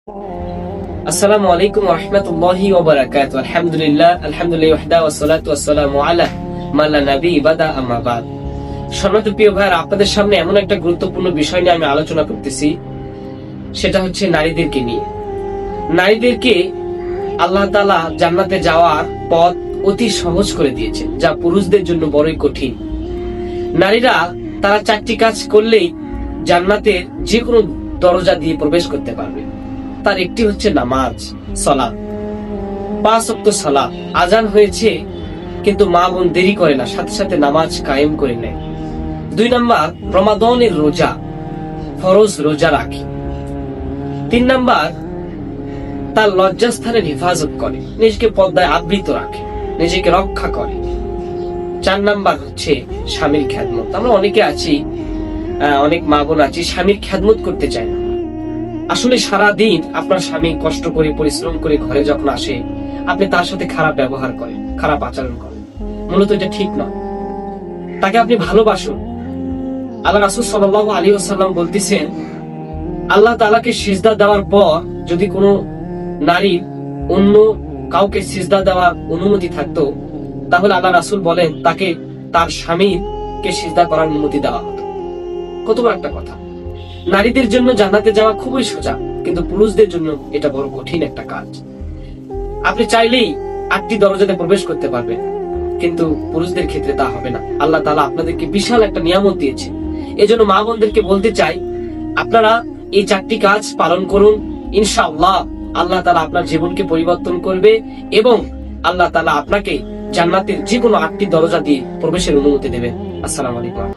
আসসালামু আলাইকুম ওয়া রাহমাতুল্লাহি ওয়া বারাকাতুহু। আলহামদুলিল্লাহ ওয়াহদা ওয়াস সালাতু ওয়াস সালামু আলা মান লা নাবী বাদা আম্মা বাদ। সম্মানিত প্রিয় ভাইরা, আপনাদের সামনে এমন একটা গুরুত্বপূর্ণ বিষয় নিয়ে আমি আলোচনা করতেছি, সেটা হচ্ছে নারীদেরকে নিয়ে। নারীদেরকে আল্লাহ তাআলা জান্নাতে যাওয়ার পথ অতি সহজ করে দিয়েছেন, যা পুরুষদের জন্য বড়ই কঠিন। নারীরা তারা 4টি কাজ করলেই জান্নাতের যে কোনো দরজা দিয়ে প্রবেশ করতে পারবে। তার একটি হচ্ছে নামাজ, সালাত, 5 ওয়াক্ত সালাত। আজান হয়েছে কিন্তু মা বোন দেরি করে না, সাথে সাথে নামাজ কায়েম করে নেয়। 2 নাম্বার, রমাদানের রোজা, ফরজ রোজা রাখে। 3 নাম্বার, তার লজ্জাস্থানের হেফাজত করে, নিজেকে পর্দায় আবৃত রাখে, নিজেকে রক্ষা করে। 4 নাম্বার হচ্ছে স্বামীর খেদমত। আমরা অনেকে আছি, অনেক মা বোন আছি, স্বামীর খেদমত করতে চায় না। আসলে সারা দিন আপনার স্বামী কষ্ট করে পরিশ্রম করে ঘরে যখন আসে, আপনি তার সাথে খারাপ ব্যবহার করেন, খারাপ আচরণ করেন, মূলত এটা ঠিক নয়। তাকে আপনি ভালোবাসুন। আল্লাহ রাসূল সাল্লাল্লাহু আলাইহি ওয়াসাল্লাম বলতেছেন, আল্লাহ তাআলাকে সিজদা দেওয়ার পর যদি কোনো নারীর অন্য কাউকে সিজদা দেওয়ার অনুমতি থাকতো, তাহলে আল্লাহ রাসূল বলেন তাকে তার স্বামীকে সিজদা করার অনুমতি দেওয়া হতো। কত বড় একটা কথা! নারীদের জন্য জান্নাতে যাওয়া খুবই সোজা, কিন্তু পুরুষদের জন্য এটা বড় কঠিন একটা কাজ। আপনি চাইলেই 8টি দরজাতে প্রবেশ করতে পারবেন, কিন্তু পুরুষদের ক্ষেত্রে তা হবে না। আল্লাহ তাআলা আপনাদেরকে বিশাল একটা নিয়ামত দিয়েছে। এজন্য মা বোনদেরকে বলতে চাই, আপনারা এই 4টি কাজ পালন করুন। ইনশাআল্লাহ আল্লাহ তাআলা আপনার জীবনকে পরিবর্তন করবে এবং আল্লাহ তাআলা আপনাকে জান্নাতের যে কোনো 8টি দরজা দিয়ে প্রবেশের অনুমতি দেবেন। আসসালামু আলাইকুম।